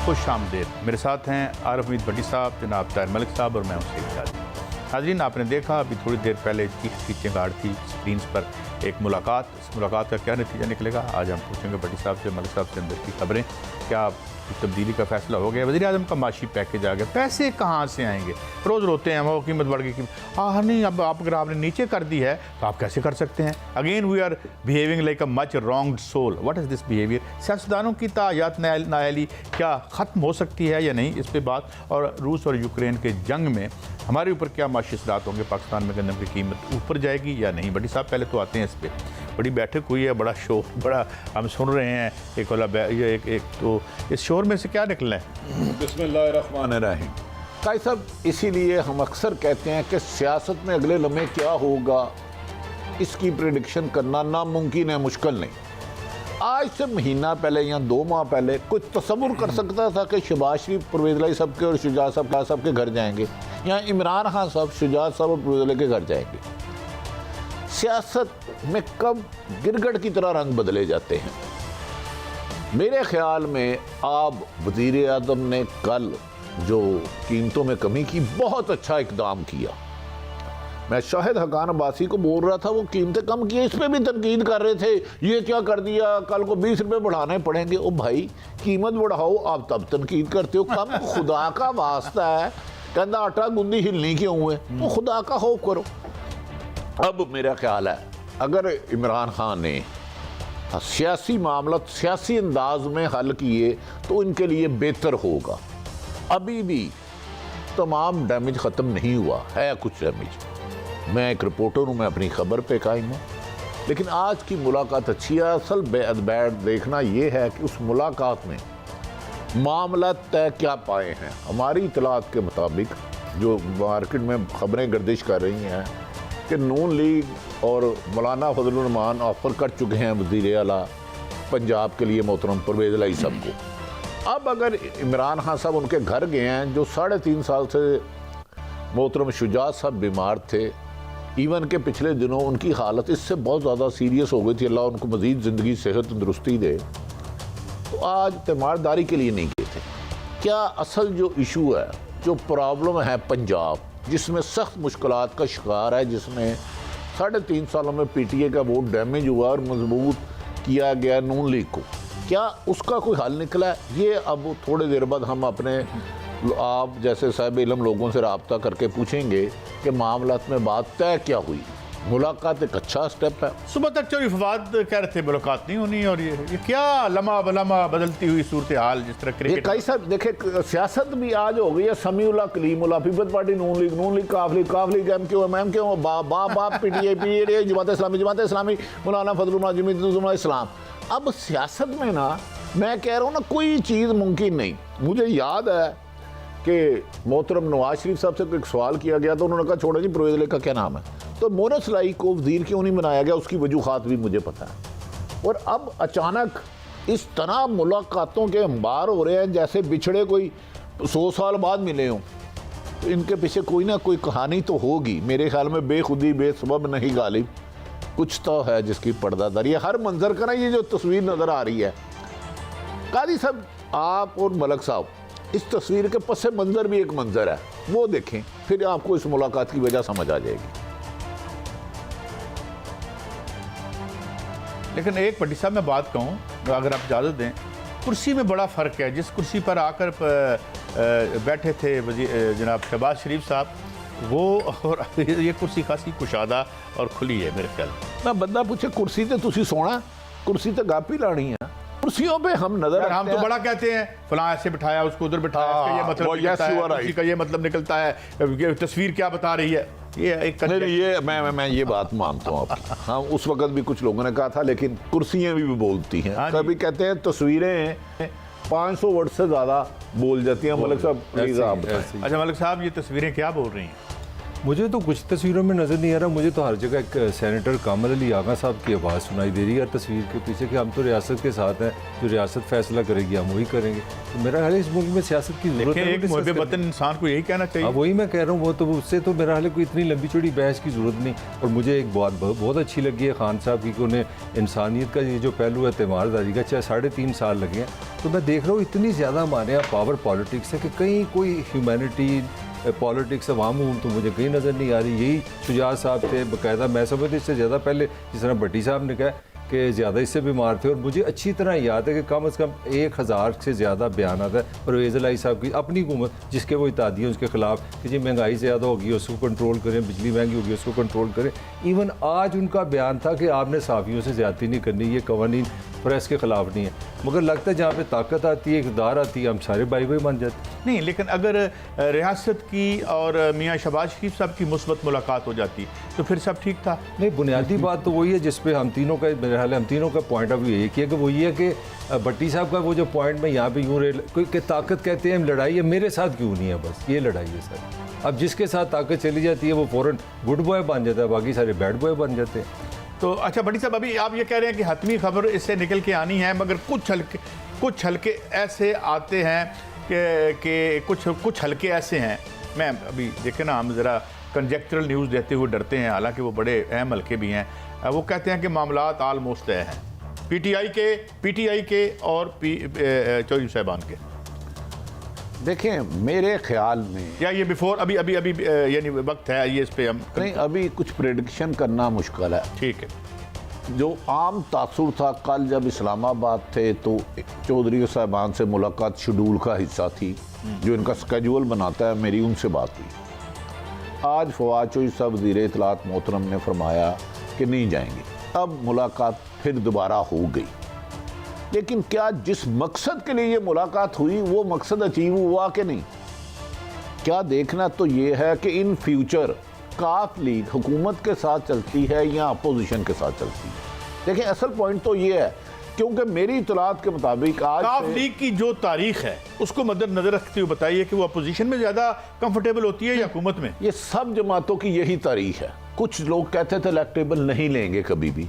खुश आमदेद। मेरे साथ हैं आरिफ उम्मीद भट्टी साहब, जनाब ताहिर मलिक साहब और मैं हूं सईद सादी। नाज़रीन, आपने देखा अभी थोड़ी देर पहले चीख की चिंगाड़ थी स्क्रीन पर एक मुलाकात। इस मुलाकात का क्या नतीजा निकलेगा आज हम पूछेंगे भट्टी साहब से, मलिक साहब से अंदर की खबरें। क्या तब्दीली का फैसला हो गया? वज़ीर आज़म का माशी पैकेज आ गया, पैसे कहाँ से आएंगे? रोज़ रोते हैं वो कीमत बढ़ गई। हाँ नहीं, अब आप अगर आपने नीचे कर दी है तो आप कैसे कर सकते हैं? Again we are behaving like a much wronged soul. What is this behaviour? सियासतदानों की तायात नाअहली क्या ख़त्म हो सकती है या नहीं, इस पर बात। और रूस और यूक्रेन के जंग में हमारे ऊपर क्या माशी असरात होंगे? पाकिस्तान में गंदम की कीमत ऊपर जाएगी या नहीं? भट्टी साहब पहले तो आते हैं इस पर। बड़ी बैठक हुई है, बड़ा शोर, बड़ा हम सुन रहे हैं एक वाला एक तो इस शोर में से क्या निकलना है? बिस्मिल्लाहिर्रहमानिर्रहीम। काई साहब, इसीलिए हम अक्सर कहते हैं कि सियासत में अगले लम्हे क्या होगा इसकी प्रेडिक्शन करना नामुमकिन है, मुश्किल नहीं। आज से महीना पहले या 2 माह पहले कुछ तसव्वुर कर सकता था कि शहबाज शरीफ, परवेज़ इलाही साहब के और शुजात साहब के घर जाएंगे, या इमरान खान साहब शुजात साहब और परवेज़ इलाही के घर जाएंगे? सियासत में कब गिरगट की तरह रंग बदले जाते हैं। मेरे ख्याल में आप वज़ीर आज़म ने कल जो कीमतों में कमी की, बहुत अच्छा इक़दाम किया। मैं शाहिद हकान अब्बासी को बोल रहा था वो कीमतें कम की, इस पर भी तनकीद कर रहे थे, ये क्या कर दिया, कल को 20 रुपये बढ़ाने पड़ेंगे। ओ भाई, कीमत बढ़ाओ, आप तब तनकीद करते हो। कम खुदा का वास्ता है, कहता आटा गुंदी हिलनी क्यों हुए, तो खुदा का खौफ करो। अब मेरा ख्याल है अगर इमरान खान ने सियासी मामला सियासी अंदाज में हल किए तो इनके लिए बेहतर होगा। अभी भी तमाम डैमेज ख़त्म नहीं हुआ है, कुछ डैमेज। मैं एक रिपोर्टर हूँ, मैं अपनी खबर पे कायम हूँ, लेकिन आज की मुलाकात अच्छी है। असल बैड देखना ये है कि उस मुलाकात में मामला तय क्या पाए हैं। हमारी इतलात के मुताबिक जो मार्केट में खबरें गर्दिश कर रही हैं कि नून लीग और मौलाना फजलुर रहमान ऑफ़र कर चुके हैं वज़ीर आला पंजाब के लिए मोहतरम परवेज़ इलाही साहब को। अब अगर इमरान खान साहब उनके घर गए हैं, जो 3.5 साल से मोहतरम शुजात साहब बीमार थे, इवन के पिछले दिनों उनकी हालत इससे बहुत ज़्यादा सीरियस हो गई थी, अल्लाह उनको मज़ीद ज़िंदगी सेहत तंदुरुस्ती दे, तो आज तीमारदारी के लिए नहीं गए थे। क्या असल जो इशू है, जो प्रॉब्लम है पंजाब, जिसमें सख्त मुश्किलात का शिकार है, जिसमें 3.5 सालों में PTI का वोट डैमेज हुआ और मजबूत किया गया नून लीग को, क्या उसका कोई हल निकला है? ये अब थोड़ी देर बाद हम अपने आप जैसे साहिब इल्म लोगों से रब्ता करके पूछेंगे कि मामलात में बात तय क्या हुई। मुलाकात एक अच्छा स्टेप है। सुबह तक चौधरी फवाद कह रहे थे मुलाकात नहीं होनी, और ये क्या लम्हा बलम्हा बदलती हुई सूरत हाल, जिस तरह क्रिकेट। कई साहब देखे, सियासत भी आज हो गई है समीउल्लाह कलीमुल्लाह, पीपल्स पार्टी, नून लीग काफ लीग MQ बाप PTI जमात इस्लामी मौलाना फजलुर रहमान इस्लाम। अब सियासत में ना, मैं कह रहा हूँ ना, कोई चीज़ मुमकिन नहीं। मुझे याद है कि मोहतरम नवाज शरीफ साहब से एक सवाल किया गया, तो उन्होंने कहा छोड़ो जी परवेज़ इलाही का क्या नाम है, तो मोनस लाई को वज़ीर क्यों नहीं बनाया गया, उसकी वजूहात भी मुझे पता है। और अब अचानक इस तरह मुलाकातों के अंबार हो रहे हैं जैसे बिछड़े कोई 100 साल बाद मिले हों। तो इनके पीछे कोई ना कोई कहानी तो होगी। मेरे ख्याल में बेखुदी बेसबब नहीं गालिब, कुछ तो है जिसकी पर्दादारी है। हर मंजर का ना, ये जो तस्वीर नज़र आ रही है, कादी साहब आप और मलिक साहब, इस तस्वीर के पस मंजर भी एक मंजर है, वो देखें, फिर आपको इस मुलाकात की वजह समझ आ जाएगी। लेकिन एक भट्टी साहब मैं बात कहूँ, अगर आप इजाज़त दें, कुर्सी में बड़ा फ़र्क है। जिस कुर्सी पर आकर बैठे थे जनाब शहबाज शरीफ साहब, वो और ये कुर्सी खासी कुशादा और खुली है मेरे ख्याल में। ना बंदा पूछे कुर्सी तो तुसी सोना, कुर्सी तो गापी लानी है। कुर्सियों पे हम नजर, हम तो बड़ा कहते हैं फलां ऐसे बिठाया, उसको उधर बिठाया, इसका ये मतलब निकलता है, कुर्सी का ये मतलब निकलता है, तस्वीर क्या बता रही है। ये एक ये मैं ये बात मानता हूँ आपकी। हाँ, उस वक्त भी कुछ लोगों ने कहा था, लेकिन कुर्सियाँ भी बोलती हैं। कभी कहते हैं तस्वीरें 500 वर्ड से ज़्यादा बोल जाती हैं। मलिक साहब प्लीज़ आप बताएं। अच्छा मलिक साहब, ये तस्वीरें क्या बोल रही हैं? मुझे तो कुछ तस्वीरों में नज़र नहीं आ रहा, मुझे तो हर जगह एक सेनेटर कामल अली आगा साहब की आवाज़ सुनाई दे रही है तस्वीर के पीछे कि हम तो रियासत के साथ हैं, जो रियासत फैसला करेगी हम वही करेंगे। तो मेरा ख्याल है इस मुल्क में सियासत की जरूरत है, एक मुहब्बे वतन इंसान को यही कहना चाहिए। वही मैं कह रहा हूँ, वो तो उससे तो मेरा ख्याल है कोई इतनी लंबी चौड़ी बहस की ज़रूरत नहीं। और मुझे एक बात बहुत अच्छी लगी है खान साहब की कि उन्हें इंसानियत का ये जो पहलू है तीमारदारी का, चाहे 3.5 साल लगे हैं, तो मैं देख रहा हूँ इतनी ज़्यादा हमारे यहाँ पावर पॉलिटिक्स है कि कहीं कोई ह्यूमैनिटी पॉलिटिक्स अवाम तो मुझे कहीं नज़र नहीं आ रही। यही शुजात साहब थे बाकायदा, मैं समझती इससे ज़्यादा पहले जिस तरह भट्टी साहब ने कहा कि ज़्यादा इससे बीमार थे। और मुझे अच्छी तरह याद है कि कम से कम 1000 से ज़्यादा बयान आता है परवेज़ इलाही साहब की अपनी हुकूमत जिसके वो इत्यादी हैं उसके ख़िलाफ़ कि जी महंगाई ज़्यादा होगी उसको कंट्रोल करें, बिजली महंगी होगी उसको कंट्रोल करें। इवन आज उनका बयान था कि आपने सहाफ़ियों से ज़्यादती नहीं करनी, ये कवानीन प्रेस के ख़िलाफ़ नहीं है। मगर लगता है जहाँ पे ताकत आती है, इक़्तिदार आती है, हम सारे भाई भाई बन जाते हैं। नहीं, लेकिन अगर रियासत की और मियाँ शहबाज शरीफ साहब की मुस्बत मुलाकात हो जाती तो फिर सब ठीक था। नहीं, बुनियादी बात तो वही है जिस पे हम तीनों का मेरे ख्याल है हम तीनों का पॉइंट ऑफ व्यू एक ही है कि वो ये है कि भट्टी साहब का वो जो पॉइंट में यहाँ पे यूँ कोई कि ताकत कहते हैं हम लड़ाई है, मेरे साथ क्यों नहीं है, बस ये लड़ाई है सर। अब जिसके साथ ताकत चली जाती है वो फ़ौरन गुड बॉय बन जाता है, बाकी सारे बैड बॉय बन जाते हैं। तो अच्छा भट्टी साहब, अभी आप ये कह रहे हैं कि हतमी खबर इससे निकल के आनी है, मगर कुछ हल्के ऐसे आते हैं कि कुछ हल्के ऐसे हैं। मैं अभी देखें ना, हम ज़रा कंजेक्चुरल न्यूज़ देते हुए डरते हैं, हालांकि वो बड़े अहम हल्के भी हैं। वो कहते हैं कि मामलात आलमोस्ट तय हैं पीटीआई के और चौधरी साहबान के। देखें मेरे ख्याल में या ये बिफोर अभी यानी वक्त है ये इस पे हम नहीं, अभी कुछ प्रेडिक्शन करना मुश्किल है। ठीक है। जो आम तासुर था, कल जब इस्लामाबाद थे तो चौधरी साहबान से मुलाकात शेड्यूल का हिस्सा थी, जो इनका स्केड्यूल बनाता है, मेरी उनसे बात हुई। आज फवाद चौधरी साहब वज़ीर इत्तलात मोहतरम ने फरमाया कि नहीं जाएंगे। अब मुलाकात फिर दोबारा हो गई, लेकिन क्या जिस मकसद के लिए ये मुलाकात हुई वो मकसद अचीव हुआ कि नहीं? क्या देखना तो ये है कि इन फ्यूचर काफ लीग हुकूमत के साथ चलती है या अपोजिशन के साथ चलती है। देखिए असल पॉइंट तो ये है, क्योंकि मेरी इत्तलात के मुताबिक आज काफ लीग की जो तारीख है उसको मद्देनजर रखते हुए बताइए कि वो अपोजिशन में ज़्यादा कंफर्टेबल होती है या हुकूमत में? ये सब जमातों की यही तारीख है। कुछ लोग कहते थे इलेक्टेबल नहीं लेंगे कभी भी,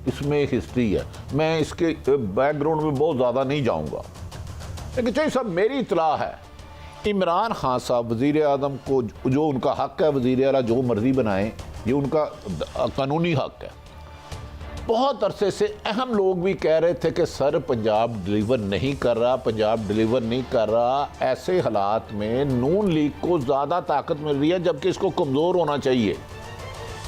इसमें एक हिस्ट्री है, मैं इसके बैकग्राउंड में बहुत ज़्यादा नहीं जाऊंगा। लेकिन चाहिए सब मेरी इत्तला है, इमरान खान साहब वज़ीर आज़म को जो उनका हक़ है, वज़ीर आला जो मर्जी बनाए, ये उनका कानूनी हक़ है। बहुत अरसे से अहम लोग भी कह रहे थे कि सर पंजाब डिलीवर नहीं कर रहा, पंजाब डिलीवर नहीं कर रहा। ऐसे हालात में नून लीग को ज़्यादा ताकत मिल रही है, जबकि इसको कमज़ोर होना चाहिए।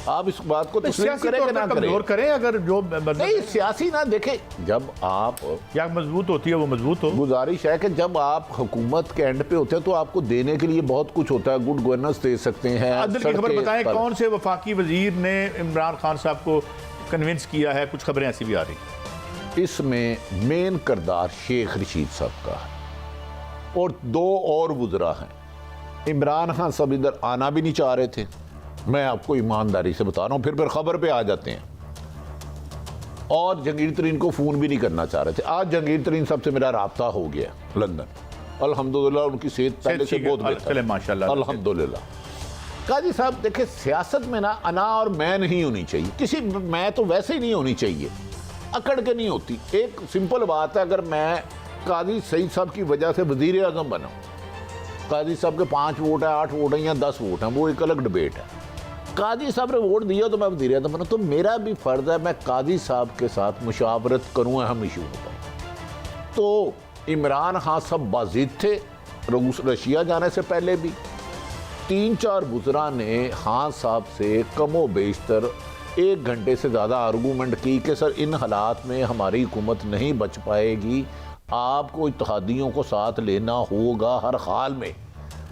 आप इस बात को तस्लीम करें कि ना करें, अगर जो नहीं सियासी ना देखें, जब आप या मजबूत होती है वो मजबूत हो। गुजारिश है कि जब आप हुकूमत के एंड पे होते हैं तो आपको देने के लिए बहुत कुछ होता है, गुड गवर्नेंस दे सकते हैं। अदल की खबर बताएं, कौन से वफाकी वजीर ने इमरान खान साहब को कन्विंस किया है? कुछ खबरें ऐसी भी आ रही। इसमें मेन किरदार शेख रशीद साहब का है और 2 और वुज़रा हैं। इमरान खान साहब इधर आना भी नहीं चाह रहे थे, मैं आपको ईमानदारी से बता रहा हूँ, फिर खबर पे आ जाते हैं। और जहांगीर तरीन को फ़ोन भी नहीं करना चाह रहे थे। आज जहांगीर तरीन साहब से मेरा राब्ता हो गया लंदन, अल्हम्दुलिल्लाह उनकी सेहत पहले से बहुत बेहतर है, माशाल्लाह अल्हम्दुलिल्लाह। काजी साहब देखिए, सियासत में ना अना और मैं नहीं होनी चाहिए, किसी मैं तो वैसे ही नहीं होनी चाहिए, अकड़ के नहीं होती। एक सिंपल बात है, अगर मैं काजी सईद साहब की वजह से वज़ीर आज़म बना, काजी साहब के 5 वोट है, 8 वोट हैं या 10 वोट हैं, वो एक अलग डिबेट है। काजी साहब ने वोट दिया तो मैं वज़ीर आज़म बना, तो मेरा भी फ़र्ज़ है मैं काजी साहब के साथ मुशावरत करूँ अहम इशू पर। तो इमरान खान साहब बाजिद थे रशिया जाने से पहले भी। 3-4 वुज़रा ने खान साहब से कमो बेशतर 1 घंटे से ज़्यादा आर्गूमेंट की कि सर इन हालात में हमारी हुकूमत नहीं बच पाएगी, आपको इत्तेहादियों को साथ लेना होगा हर हाल में।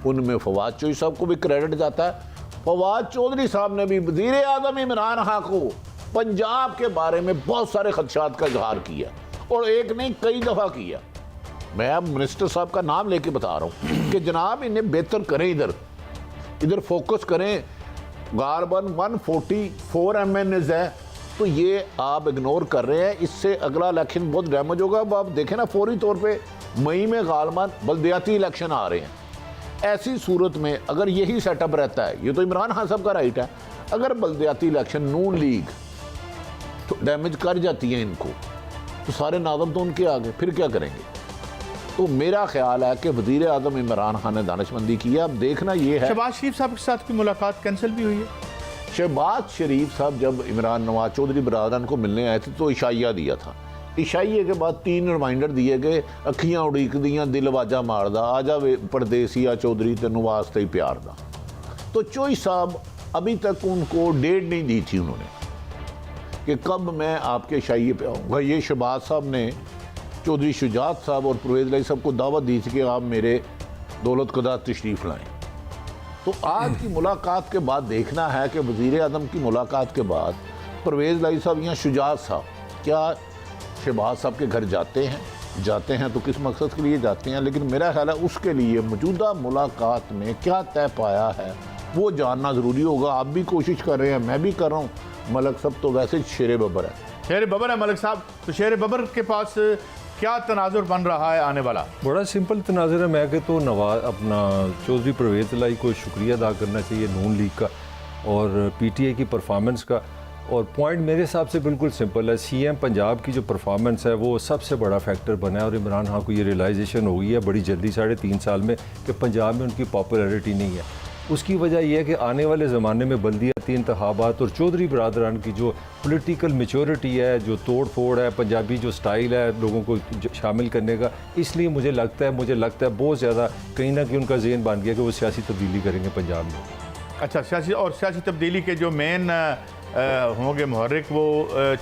उनमें फवाद चौधरी साहब को भी क्रेडिट जाता है। फवाद चौधरी साहब ने भी वज़ीर आज़म इमरान खान को पंजाब के बारे में बहुत सारे खदशात का इजहार किया, और एक नहीं कई दफ़ा किया। मैं अब मिनिस्टर साहब का नाम लेके बता रहा हूँ कि जनाब इन्हें बेहतर करें, इधर फोकस करें। गारबन 144 MNs है, तो ये आप इग्नोर कर रहे हैं, इससे अगला इलेक्शन बहुत डैमेज होगा। अब आप देखें ना, फौरी तौर पे मई में गालमान बल्दियाती इलेक्शन आ रहे हैं, ऐसी सूरत में अगर यही सेटअप रहता है, ये तो इमरान खान साहब का राइट है, अगर बल्दियाती इलेक्शन नून लीग तो डैमेज कर जाती है इनको, तो सारे नाज़म तो उनके आगे, फिर क्या करेंगे? तो मेरा ख्याल है कि वज़ीर आज़म इमरान खान ने दानिशमंदी की है। अब देखना ये है, शहबाज शरीफ साहब के साथ की मुलाकात कैंसिल भी हुई है। शहबाज शरीफ साहब जब इमरान नवाज चौधरी बरादरान को मिलने आए थे तो इशाइया दिया था। इशाइये के बाद 3 रिमाइंडर दिए गए, अखियां उड़ीक दियां, दिल वाजा मारदा, आजा वे परदेसिया चौधरी तेनू वास्ते ही प्यार दा। तो चोई साहब अभी तक उनको डेट नहीं दी थी उन्होंने कि कब मैं आपके इशाइये पे आऊँगा। ये शहबाज साहब ने चौधरी शुजात साहब और परवेज़ इलाही साहब को दावत दी थी कि आप मेरे दौलत कदा तशरीफ़ लाएँ। तो आज की मुलाकात के बाद देखना है कि वज़ीर आज़म की मुलाकात के बाद परवेज़ इलाही साहब या शुजात साहब क्या शहबाज साहब के घर जाते हैं तो किस मकसद के लिए जाते हैं। लेकिन मेरा ख्याल है उसके लिए मौजूदा मुलाकात में क्या तय पाया है वो जानना ज़रूरी होगा। आप भी कोशिश कर रहे हैं, मैं भी कर रहा हूँ, मलक साहब तो वैसे शेर बबर है। शेर बबर है मलिक साहब, तो शेर बबर के पास क्या तनाजुर बन रहा है आने वाला? बड़ा सिंपल तनाजुर है। मैं कहता तो नवाज अपना चौधरी परवेज़ इलाही को शुक्रिया अदा करना चाहिए नून लीग का और PTI की परफॉर्मेंस का। और पॉइंट मेरे हिसाब से बिल्कुल सिंपल है, CM पंजाब की जो परफॉर्मेंस है वो सबसे बड़ा फैक्टर बना है और इमरान खान को ये रियलाइजेशन हो गई है बड़ी जल्दी 3.5 साल में कि पंजाब में उनकी पॉपुलैरिटी नहीं है। उसकी वजह यह है कि आने वाले ज़माने में बल्दियाती इंतखाबात और चौधरी बरादरान की जो पॉलिटिकल मैच्योरिटी है, जो तोड़ फोड़ है, पंजाबी जो स्टाइल है लोगों को शामिल करने का, इसलिए मुझे लगता है बहुत ज़्यादा कहीं ना कहीं उनका ज़हन बन गया कि वो सियासी तब्दीली करेंगे पंजाब में। अच्छा, सियासी तब्दीली के जो मेन होंगे मुहर्रिक वो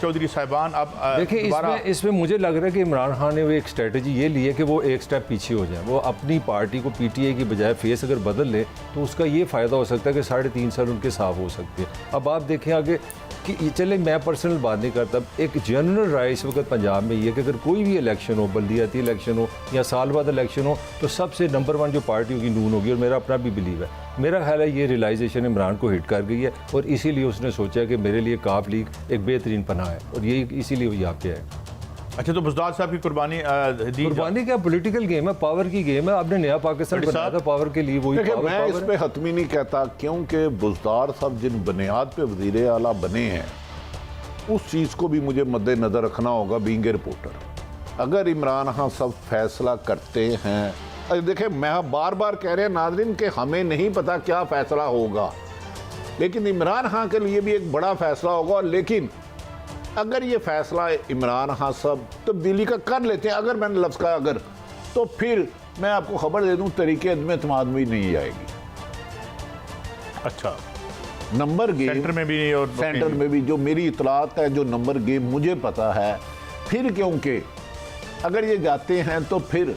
चौधरी साहिबान। अब देखिए इसमें मुझे लग रहा है कि इमरान खान ने वो एक स्ट्रेटजी ये ली है कि वो एक स्टेप पीछे हो जाए, वो अपनी पार्टी को PTI की बजाय फेस अगर बदल ले तो उसका ये फ़ायदा हो सकता है कि 3.5 साल उनके साफ हो सकते हैं। अब आप देखें आगे कि चले मैं पर्सनल बात नहीं करता, एक जनरल राय इस वक्त पंजाब में ये है कि अगर कोई भी इलेक्शन हो, बल्दियाती इलेक्शन हो या साल बाद इलेक्शन हो, तो सबसे नंबर 1 जो पार्टी होगी नून होगी। और मेरा अपना भी बिलीव है, मेरा ख्याल है ये रियलाइजेशन इमरान को हिट कर गई है और इसीलिए उसने सोचा कि मेरे लिए काफ लीग एक बेहतरीन पनाह है और ये इसीलिए वो यहाँ पे है। अच्छा, तो बुज़दार साहब की कुर्बानी क्या पॉलिटिकल गेम है, पावर की गेम है। आपने नया पाकिस्तान बनाया था पावर के लिए, वही पावर। मैं इस पे हतमी नहीं कहता क्योंकि बुज़दार साहब जिन बुनियाद पे वज़ीर आला बने हैं उस चीज़ को भी मुझे मद्देनज़र रखना होगा बीइंग ए रिपोर्टर। अगर इमरान खान साहब फैसला करते हैं, देखें मैं बार बार कह रहे हैं नाज़रीन कि हमें नहीं पता क्या फ़ैसला होगा, लेकिन इमरान खान के लिए भी एक बड़ा फ़ैसला होगा। लेकिन अगर ये फ़ैसला इमरान खान साहब तब्दीली का कर लेते हैं, अगर मैंने लफ्ज़ कहा अगर, तो फिर मैं आपको खबर दे दूं तरीके अदम एतमाद में नहीं आएगी। अच्छा, नंबर गेम सेंटर में भी और सेंटर में भी जो मेरी इतलात है, जो नंबर गेम मुझे पता है, फिर क्योंकि अगर ये जाते हैं तो फिर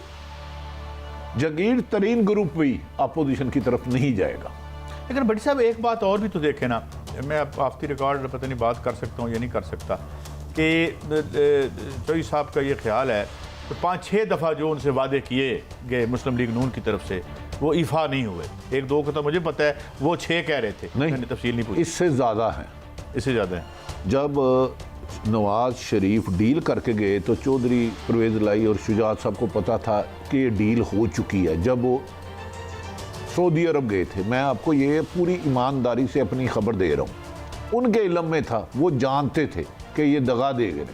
जगीर तरीन ग्रुप भी अपोजिशन की तरफ नहीं जाएगा। लेकिन भट्टी साहब एक बात और भी तो देखें ना, मैं आफ्ती रिकॉर्ड पता नहीं बात कर सकता हूँ या नहीं कर सकता कि चौधरी साहब का ये ख्याल है तो 5-6 दफ़ा जो उनसे वादे किए गए मुस्लिम लीग नून की तरफ से वो इफ़ा नहीं हुए। 1-2 का तो मुझे पता है, वो 6 कह रहे थे, मैंने तफसील नहीं पूछी। इससे ज़्यादा है, इससे ज़्यादा है। जब नवाज शरीफ डील करके गए तो चौधरी परवेज़ इलाही और शुजात साहब को पता था कि ये डील हो चुकी है। जब वो सऊदी अरब गए थे, मैं आपको ये पूरी ईमानदारी से अपनी खबर दे रहा हूँ, उनके इल्म में था, वो जानते थे कि ये दगा देंगे।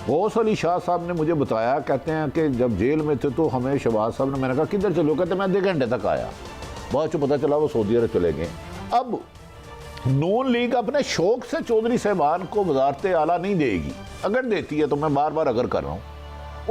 गौस अली शाह साहब ने मुझे बताया, कहते हैं कि जब जेल में थे तो हमें शहबाज साहब ने, मैंने कहा किधर चलो, कहते मैं 2 घंटे तक आया, बाद में पता चला वो सऊदी अरब चले गए। अब नून लीग अपने शौक से चौधरी साहबान को वज़ारत आला नहीं देगी, अगर देती है तो मैं बार बार अगर कर रहा हूँ,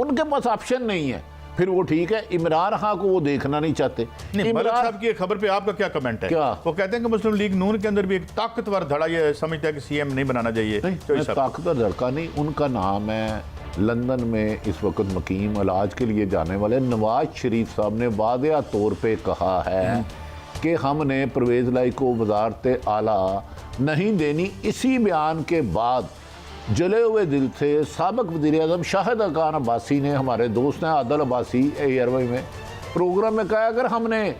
उनके पास ऑप्शन नहीं है, फिर वो ठीक है। इमरान खान को वो देखना नहीं चाहते। मलिक साहब की खबर पे आपका क्या कमेंट है? क्या? वो कहते हैं कि मुस्लिम लीग नून के अंदर भी एक ताकतवर धड़ा ये समझता है कि CM नहीं बनाना चाहिए। नहीं, ताकतवर धड़का नहीं, उनका नाम है लंदन में इस वक्त मुकीम इलाज के लिए जाने वाले नवाज शरीफ साहब ने वादिया तौर पे कहा है कि हमने परवेज़ इलाही को वज़ारत आला नहीं देनी। इसी बयान के बाद जले हुए दिल से साबिक वज़ीर आज़म शाहिद खान अब्बासी ने, हमारे दोस्त हैं आदिल अब्बासी एयरवे में प्रोग्राम में कहा, अगर हमने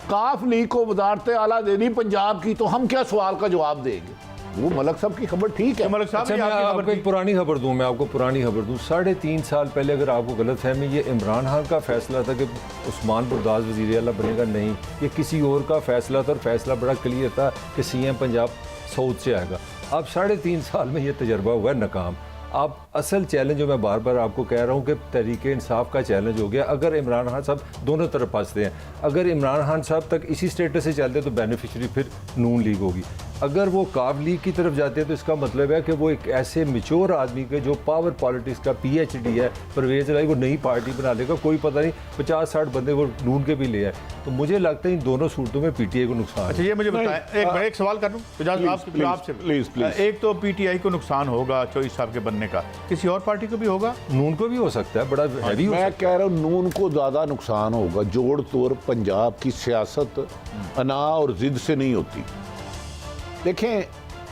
काफ लीग को वज़ारत आला दे दी पंजाब की तो हम क्या सवाल का जवाब देंगे। वो मलक साहब की खबर ठीक है। मलिक साहब अच्छा, ने मैं आपकी खबर आपको एक पुरानी खबर दूं, मैं आपको पुरानी खबर दूं। 3.5 साल पहले, अगर आपको गलत फहमी, ये इमरान खान का फैसला था कि उस्मान बुरदास वज़ीर आला बनेगा, नहीं, ये किसी और का फैसला था और फैसला बड़ा क्लियर था कि सीएम पंजाब साउथ से आएगा। अब 3.5 साल में ये तजर्बा हुआ है नाकाम। अब असल चैलेंज जो मैं बार बार आपको कह रहा हूँ कि तहरीके इंसाफ का चैलेंज हो गया। अगर इमरान खान साहब दोनों तरफ फंसते हैं, अगर इमरान खान साहब तक इसी स्टेटस से चलते तो बेनिफिशरी फिर नून लीग होगी। अगर वो काब लीग की तरफ जाते हैं तो इसका मतलब है कि वो एक ऐसे मेच्योर आदमी के जो पावर पॉलिटिक्स का PhD है, परवेज लाई, वो नई पार्टी बना लेगा, कोई पता नहीं 50-60 बंदे वो नून के भी ले आए। तो मुझे लगता है इन दोनों सूरतों में PTI को नुकसान अच्छा, है। ये मुझे बताएं, एक सवाल कर लूं आपसे। प्लीज। एक तो PTI को नुकसान होगा चौधरी साहब के बनने का, किसी और पार्टी को भी होगा? नून को भी हो सकता है, बड़ा हैवी हो मैं कह रहा हूँ नून को ज़्यादा नुकसान होगा। जोड़ तोड़ पंजाब की सियासत अना और जिद से नहीं होती। देखें,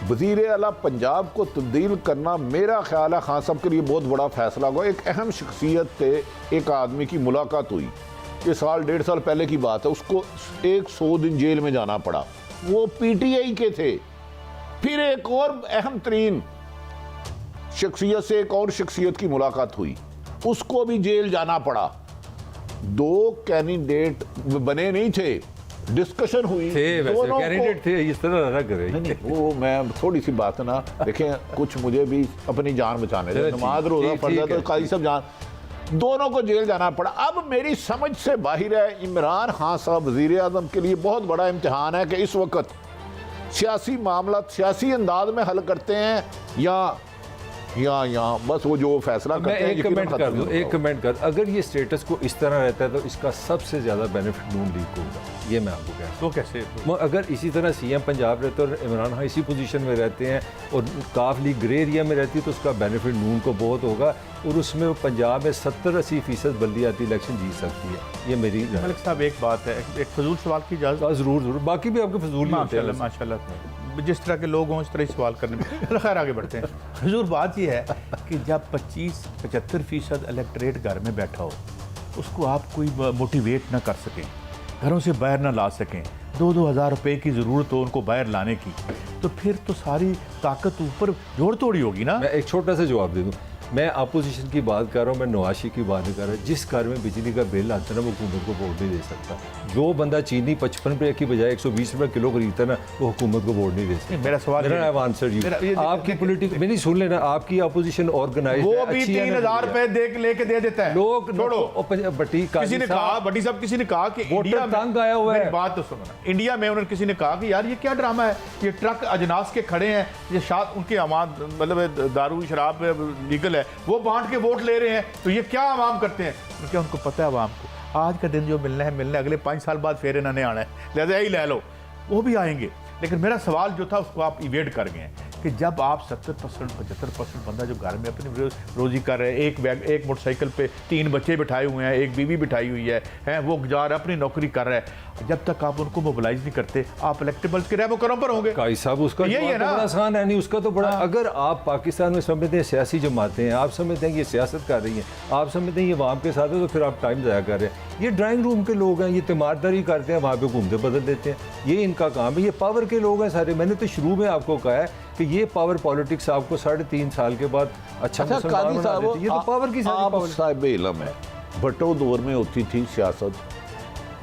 वज़ीर आला पंजाब को तब्दील करना, मेरा ख्याल है खान साहब के लिए बहुत बड़ा फैसला होगा। एक अहम शख्सियत थे, एक आदमी की मुलाकात हुई, ये 1.5 साल पहले की बात है, उसको 100 दिन जेल में जाना पड़ा, वो PTI के थे। फिर एक और अहम तरीन शख्सियत से एक और शख्सियत की मुलाकात हुई, उसको भी जेल जाना पड़ा। 2 कैंडिडेट बने नहीं थे, डिस्कशन हुई, थे, वैसे दोनों कैंडिडेट थे, इस तरह ना करें। नहीं, वो मैं थोड़ी सी बात ना, देखें, कुछ मुझे भी अपनी जान बचाने दे, नमाज रोजा फर्ज है तो काजी सब जान, दोनों को जेल जाना पड़ा। अब मेरी समझ से बाहर है, इमरान खान साहब वज़ीर आज़म के लिए बहुत बड़ा इम्तिहान है कि इस वक्त सियासी मामला सियासी अंदाज में हल करते हैं या बस वो जो फैसला मैं करते हैं। एक कमेंट कर दूं, एक कमेंट कर, अगर ये स्टेटस को इस तरह रहता है तो इसका सबसे ज़्यादा बेनिफिट नून लीग को होगा, ये मैं आपको कह रहा हूँ। तो कैसे? अगर इसी तरह CM पंजाब रहते और इमरान खान इसी पोजीशन में रहते हैं और काफ लीग ग्रे एरिया में रहती है तो उसका बेनिफिट नून को बहुत होगा और उसमें पंजाब में 70-80% बल्दियाती इलेक्शन जीत सकती है। ये मेरी मलिक साहब, एक बात है, एक फजूल सवाल की इजाज़त? ज़रूर, बाकी भी आपके फजूल ही होते हैं। माशाल्लाह, जिस तरह के लोग हों इस तरह ही सवाल करने में। खैर, आगे बढ़ते हैं। हजूर, बात यह है कि जब 25-75% इलेक्टरेट घर में बैठा हो, उसको आप कोई मोटिवेट ना कर सकें, घरों से बाहर ना ला सकें, 2-2 हज़ार रुपये की ज़रूरत हो उनको बाहर लाने की, तो फिर तो सारी ताकत ऊपर जोड़ तोड़ी होगी ना। मैं एक छोटा सा जवाब दे दूं, मैं अपोजिशन की बात कर रहा हूँ, मैं नवाशी की बात नहीं कर रहा। जिस घर में बिजली का बिल आता है ना, वो हुकूमत को वोट नहीं दे सकता। जो बंदा चीनी 55 रुपये की बजाय 120 रुपये किलो खरीदता है ना, वो हुकूमत को वोट नहीं दे सकता। मेरा सवाल आंसर यू, आपकी पॉलिटिक्स मेरी सुन लेना, आपकी अपोजिशन ऑर्गेनाइज, वो भी 3,000 रुपए लेके दे देता है। लोग छोड़ो, बट्टी किसी ने कहा, बट्टी साहब, किसी ने कहा कि इंडिया में तंग आया हुआ है। बात तो सुनो ना, इंडिया में उन्होंने किसी ने कहा कि यार ये क्या ड्रामा है, ये ट्रक अजनास के खड़े हैं, ये शायद उनके आवाम मतलब दारू शराब लीगल है, वो बांट के वोट ले रहे हैं, तो ये क्या आवाम करते हैं? क्योंकि उनको पता है आवाम को आज का दिन जो मिलना है, अगले 5 साल बाद फिर इन्होंने आना है, लिहाजा यही ले लो, वो भी आएंगे। लेकिन मेरा सवाल जो था उसको आप इवेड कर गए हैं कि जब आप 70% 75% बंदा जो घर में अपनी रोजी कर रहे हैं, एक मोटरसाइकिल पे 3 बच्चे बिठाए हुए हैं, एक बीवी बिठाई हुई है, वो जा रहा है अपनी नौकरी कर रहा है, जब तक आप उनको मोबिलाइज नहीं करते, आप इलेक्टेबल्स के रैबो करम पर होंगे। काई साहब, उसका यही है ना, बड़ा आसान है नहीं, उसका तो बड़ा। अगर आप पाकिस्तान में समझते हैं सियासी जमातें हैं, आप समझते हैं कि ये सियासत कर रही हैं, आप समझते हैं ये अवाम के साथ है, तो फिर आप टाइम ज़ाया कर रहे हैं। ये ड्राइंग रूम के लोग हैं, ये तीमारदारी करते हैं, वहाँ पे हुकूमतें बदल देते हैं, ये इनका काम है। ये पावर के लोग हैं सारे। मैंने तो शुरू में आपको कहा है कि ये पावर पॉलिटिक्स आपको 3.5 साल के बाद अच्छा काजी साहब, ये तो पावर की साहिब इल्म है। भट्टो दौर में होती थी सियासत,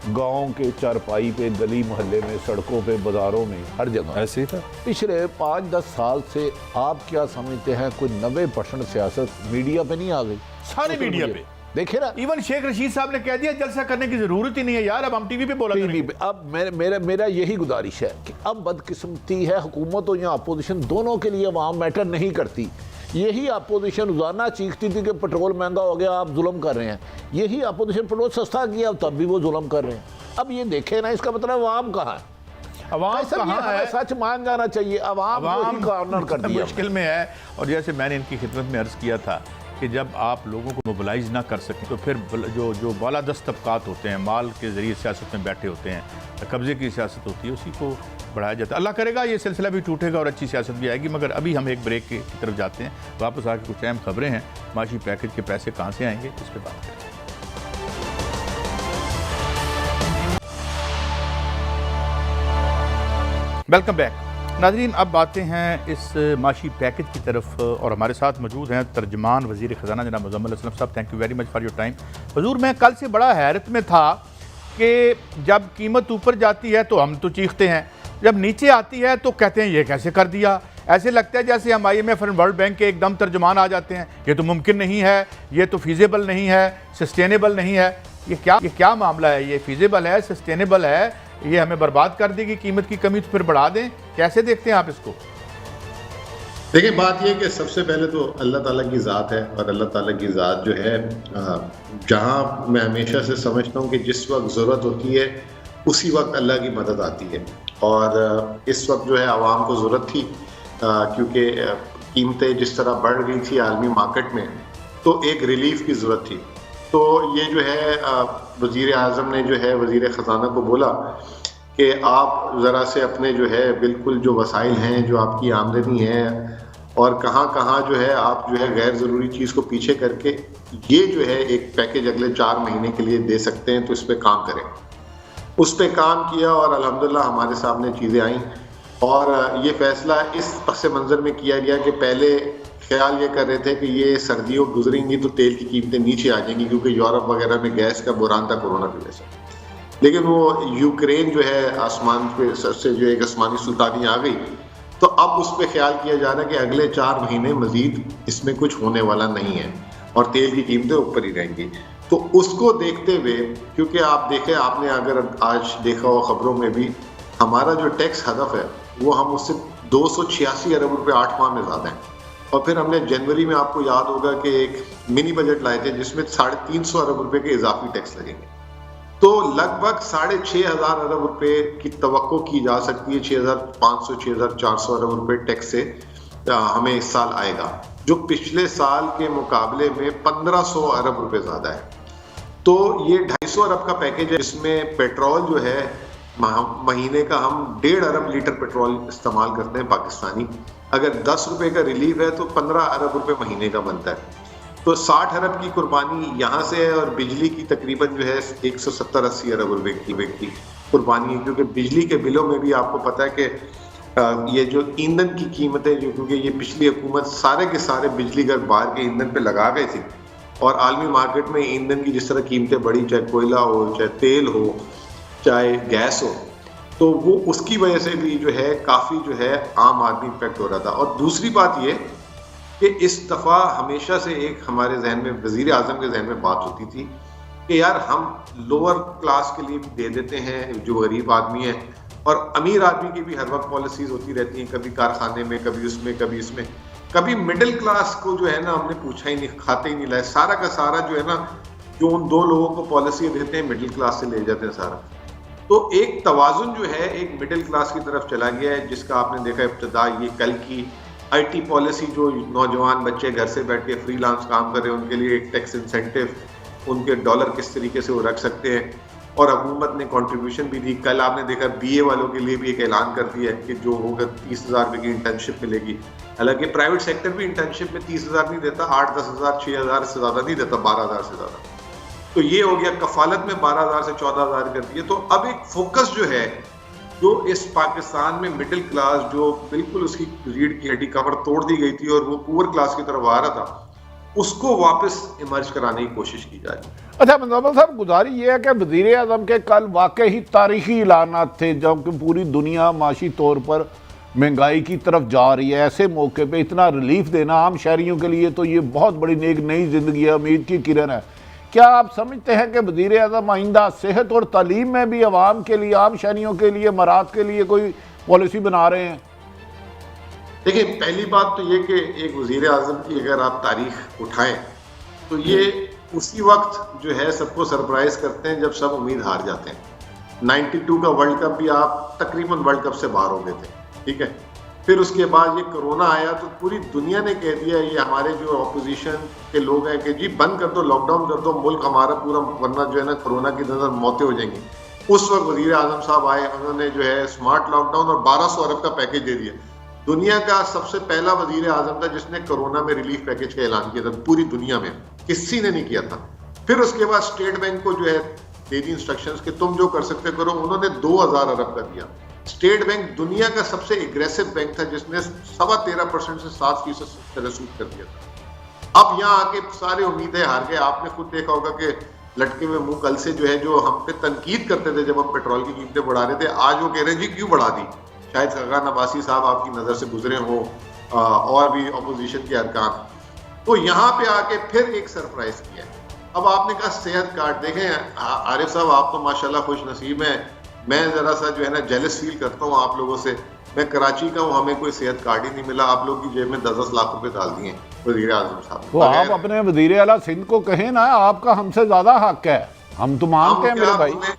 गांव के चारपाई पे, गली मोहल्ले में, सड़कों पे, बाजारों में, हर जगह ऐसे ही था। पिछले 5-10 साल से आप क्या समझते हैं, कोई 90% सियासत मीडिया पे नहीं आ गई? सारे मीडिया पे देखे ना, इवन शेख रशीद साहब ने कह दिया जलसा करने की जरूरत ही नहीं है यार, अब हम टीवी पे बोला करेंगे। अब मेरा यही गुजारिश है कि अब बदकिस्मती है, हुकूमत और या अपोजिशन दोनों के लिए अवाम मैटर नहीं करती। यही अपोजिशन रोजाना चीखती थी कि पेट्रोल महंगा हो गया, आप जुल्म कर रहे हैं। यही अपोजिशन पेट्रोल सस्ता किया, तब भी वो जुल्म कर रहे हैं। अब ये देखे ना, इसका मतलब अवाम कहाँ है? अवाम कहाँ है? सच मान जाना चाहिए, अवाम कॉर्नर कर दिया, मुश्किल में है। और जैसे मैंने इनकी खिदमत में अर्ज़ किया था कि जब आप लोगों को मोबिलाइज ना कर सकें तो फिर जो बालादस्त तबकात होते हैं, माल के ज़रिए सियासत में बैठे होते हैं, कब्ज़े की सियासत होती है, उसी को बढ़ाया जाता है। अल्लाह करेगा ये सिलसिला भी टूटेगा और अच्छी सियासत भी आएगी। मगर अभी हम एक ब्रेक की तरफ जाते हैं, वापस आके कुछ अहम खबरें हैं, माशी पैकेज के पैसे कहाँ से आएंगे, इस पर बात करें। Welcome back. नाज़रीन, अब आते हैं इस माशी पैकेज की तरफ और हमारे साथ मौजूद हैं तर्जमान वज़ीर ख़जाना जनाब मुज़म्मिल असलम साहब। Thank you very much for your time. हुजूर, मैं कल से बड़ा हैरत में था कि जब कीमत ऊपर जाती है तो हम तो चीखते हैं, जब नीचे आती है तो कहते हैं ये कैसे कर दिया। ऐसे लगता है जैसे हम IMF और वर्ल्ड बैंक के एकदम तर्जमान आ जाते हैं, ये तो मुमकिन नहीं है, ये तो फीजेबल नहीं है, सस्टेनेबल नहीं है। ये क्या मामला है? ये फीजेबल है, सस्टेनेबल है, ये हमें बर्बाद कर देगी, कीमत की कमी तो फिर बढ़ा दें। कैसे देखते हैं आप इसको? देखिए, बात यह कि सबसे पहले तो अल्लाह ताला की ज़ात है और अल्लाह ताला की ज़ात जो है, जहाँ मैं हमेशा से समझता हूँ कि जिस वक्त ज़रूरत होती है उसी वक्त अल्लाह की मदद आती है। और इस वक्त जो है आवाम को ज़रूरत थी, क्योंकि कीमतें जिस तरह बढ़ गई थी आलमी मार्केट में, तो एक रिलीफ की ज़रूरत थी। तो ये जो है वज़ीर आज़म ने जो है वज़ीर ख़जाना को बोला कि आप ज़रा से अपने जो है बिल्कुल जो वसाइल हैं, जो आपकी आमदनी है और कहाँ कहाँ जो है आप जो है गैर ज़रूरी चीज़ को पीछे करके ये जो है एक पैकेज अगले 4 महीने के लिए दे सकते हैं, तो इस पर काम करें। उस पर काम किया और अल्हम्दुलिल्लाह हमारे सामने चीज़ें आईं और ये फ़ैसला इस पस मंज़र में किया गया कि पहले ख्याल ये कर रहे थे कि ये सर्दियों गुजरेंगी तो तेल की कीमतें नीचे आ जाएंगी, क्योंकि यूरोप वगैरह में गैस का बुरान था कोरोना की वजह से। लेकिन वो यूक्रेन जो है आसमान पे से जो एक आसमानी सुल्तानी आ गई, तो अब उस पर ख्याल किया जा रहा है कि अगले 4 महीने मजीद इसमें कुछ होने वाला नहीं है और तेल की कीमतें ऊपर ही रहेंगी। तो उसको देखते हुए, क्योंकि आप देखें, आपने अगर आज देखा हो खबरों में भी, हमारा जो टैक्स हदफ है वो हम उससे 286 अरब रुपये 8 माह में ज़्यादा है। और फिर हमने जनवरी में, आपको याद होगा कि एक मिनी बजट लाए थे जिसमें 350 अरब रुपए के इजाफी टैक्स लगेंगे। तो लगभग 6,500 अरब रुपए की तवक्को की जा सकती है। 6,500 6,400 अरब रुपए टैक्स से हमें इस साल आएगा, जो पिछले साल के मुकाबले में 1,500 अरब रुपए ज़्यादा है। तो ये 250 अरब का पैकेज है, जिसमें पेट्रोल जो है महीने का हम 1.5 अरब लीटर पेट्रोल इस्तेमाल करते हैं पाकिस्तानी। अगर 10 रुपए का रिलीफ है तो 15 अरब रुपए महीने का बनता है। तो 60 अरब की कुर्बानी यहाँ से है और बिजली की तकरीबन जो है 170-80 अरब रुपए की कुर्बानी है, क्योंकि बिजली के बिलों में भी आपको पता है कि ये जो ईंधन की कीमतें, जो क्योंकि ये पिछली हुकूमत सारे के सारे बिजली घर बाहर के ईंधन पे लगा गई थी और आलमी मार्केट में ईंधन की जिस तरह कीमतें बढ़ी, चाहे कोयला हो, चाहे तेल हो, चाहे गैस हो, तो वो उसकी वजह से भी जो है काफ़ी जो है आम आदमी इफेक्ट हो रहा था। और दूसरी बात ये कि इस दफ़ा हमेशा से एक हमारे जहन में, वज़ीर आज़म के जहन में बात होती थी कि यार हम लोअर क्लास के लिए भी दे देते हैं जो गरीब आदमी है, और अमीर आदमी की भी हर वक्त पॉलिसीज़ होती रहती हैं, कभी कारखाने में, कभी उसमें, कभी इसमें। कभी मिडिल क्लास को जो है ना हमने पूछा ही नहीं, खाते ही नहीं लाए। सारा का सारा जो है ना, जो उन 2 लोगों को पॉलिसी देते हैं मिडिल क्लास से ले जाते हैं सारा। तो एक तवाजुन जो है एक मिडिल क्लास की तरफ चला गया है, जिसका आपने देखा इब्तिदा ये कल की IT पॉलिसी, जो नौजवान बच्चे घर से बैठ के फ्रीलांस काम कर रहे हैं उनके लिए एक टैक्स इंसेंटिव, उनके डॉलर किस तरीके से वो रख सकते हैं, और हुकूमत ने कंट्रीब्यूशन भी दी। कल आपने देखा BA वालों के लिए भी एक ऐलान कर दिया है कि जो होगा 30,000 रुपये की इंटर्नशिप मिलेगी। हालांकि प्राइवेट सेक्टर भी इंटर्नशिप में 30,000 नहीं देता, 8-10 हज़ार 6,000 से ज़्यादा नहीं देता, 12,000 से ज़्यादा। तो ये हो गया, कफालत में 12,000 से 14,000 कर दिए। तो अब एक फोकस जो है, जो इस पाकिस्तान में मिडिल क्लास जो बिल्कुल उसकी रीढ़ की हड्डी कमर तोड़ दी गई थी और वो पुअर क्लास की तरफ आ रहा था, उसको वापस इमर्ज कराने की कोशिश की जा रही है। अच्छा मुज़म्मिल साहब, गुजारिश ये है कि वज़ीर आज़म के कल वाकई ही तारीखी ऐलानात थे, जबकि पूरी दुनिया माशी तौर पर महंगाई की तरफ जा रही है। ऐसे मौके पे इतना रिलीफ देना आम शहरियों के लिए तो ये बहुत बड़ी एक नई जिंदगी है, उम्मीद की किरण है। क्या आप समझते हैं कि वज़ीर आज़म आइंदा सेहत और तालीम में भी आवाम के लिए, आम शहरियों के लिए, मराद के लिए कोई पॉलिसी बना रहे हैं? देखिए, पहली बात तो ये कि एक वज़ीर आज़म की अगर आप तारीख उठाएं तो ये उसी वक्त जो है सबको सरप्राइज करते हैं जब सब उम्मीद हार जाते हैं। 92 का वर्ल्ड कप भी आप तकरीबन वर्ल्ड कप से बाहर हो गए थे, ठीक है। फिर उसके बाद ये कोरोना आया तो पूरी दुनिया ने कह दिया, ये हमारे जो अपोजिशन के लोग हैं, कि जी बंद कर दो, लॉकडाउन कर दो, मुल्क हमारा पूरा, वरना जो है ना कोरोना की नजर मौतें हो जाएंगी। उस वक्त वज़ीर आज़म साहब आए, उन्होंने जो है स्मार्ट लॉकडाउन और 1200 अरब का पैकेज दे दिया। दुनिया का सबसे पहला वज़ीर आज़म था जिसने कोरोना में रिलीफ पैकेज का ऐलान किया था पूरी दुनिया में, किसी ने नहीं किया था। फिर उसके बाद स्टेट बैंक को जो है दे दी इंस्ट्रक्शंस कि तुम जो कर सकते करो, उन्होंने 2,000 अरब का दिया। स्टेट बैंक दुनिया का सबसे एग्रेसिव बैंक था जिसने 13.25% से 7% रसूख कर दिया था। अब यहाँ आके सारे उम्मीदें हार गए। आपने खुद देखा होगा कि लटके हुए मुंह कल से जो है, जो हम पे तनकीद करते थे जब हम पेट्रोल की कीमतें बढ़ा रहे थे, आज वो कह रहे हैं जी क्यों बढ़ा दी। शायद खगान अब्बासी साहब आपकी नज़र से गुजरे हों और भी अपोजिशन के अरकान। तो यहाँ पे आके फिर एक सरप्राइज किया। अब आपने कहा सेहत कार्ड। देखें आरिफ साहब, आप तो माशाल्लाह खुश नसीब हैं। मैं जरा सा जो है ना जेलस फील करता हूँ आप लोगों से। मैं कराची का हूँ, हमें कोई सेहत कार्ड ही नहीं मिला। आप लोग की जेब में 10-10 लाख रुपए डाल दिए वज़ीर आज़म साहब। तो आप अपने वज़ीर आला सिंध को कहें ना, आपका हमसे ज्यादा हक है, हम तो मानते हैं मेरे भाई।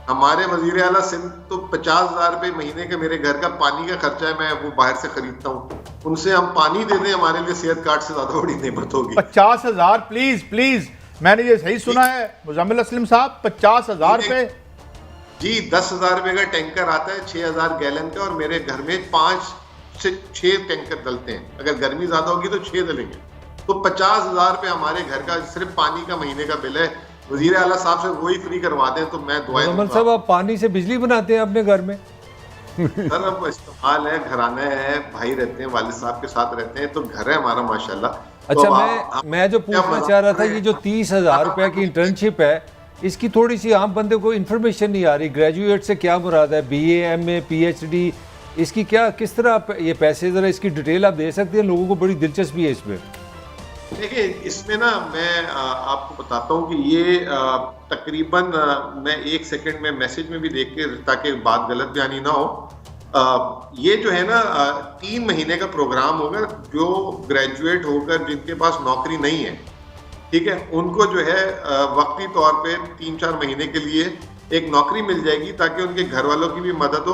हमारे वज़ीर आला सिंध तो 50,000 रुपए महीने के मेरे घर का पानी का खर्चा है, मैं वो बाहर से खरीदता हूँ। उनसे हम पानी दे दें, हमारे लिए सेहत कार्ड से ज्यादा बड़ी नेमत होगी। 50,000 प्लीज प्लीज, मैंने ये सही सुना है मुजम्मिल असलम साहब? 50,000 रुपए जी। 10,000 रुपए का टैंकर आता है 6,000 गैलन का, और मेरे घर में 5 से 6 टैंकर डलते हैं। अगर गर्मी ज्यादा होगी तो 6 डलेंगे। तो 50,000 रुपए हमारे घर का सिर्फ पानी का महीने का बिल है। वजीर आला साहब से वही फ्री करवा दें तो मैं दुआएं दूंगा। साहब, आप पानी से बिजली बनाते हैं अपने घर में? सर अब इस्तेमाल है, घराना है, भाई रहते हैं, वालिद साहब के साथ रहते हैं, तो घर है हमारा माशाल्लाह। अच्छा, तो मैं जो पूछना चाह रहा था, ये जो 30,000 रुपए की इंटर्नशिप है, इसकी थोड़ी सी आम बंदे को इन्फॉर्मेशन नहीं आ रही। ग्रेजुएट से क्या मुराद है? BA, MA, PhD, इसकी क्या, किस तरह ये पैसे, जरा इसकी डिटेल आप दे सकते हैं? लोगों को बड़ी दिलचस्पी है इसमें। देखिए, इसमें ना मैं आपको बताता हूँ कि ये तकरीबन मैं 1 सेकंड में मैसेज में भी देख के, ताकि बात गलत बयानी ना हो, ये जो है ना 3 महीने का प्रोग्राम होगा। जो ग्रेजुएट होकर जिनके पास नौकरी नहीं है, ठीक है, उनको जो है वक्ती तौर पे 3-4 महीने के लिए एक नौकरी मिल जाएगी, ताकि उनके घर वालों की भी मदद हो।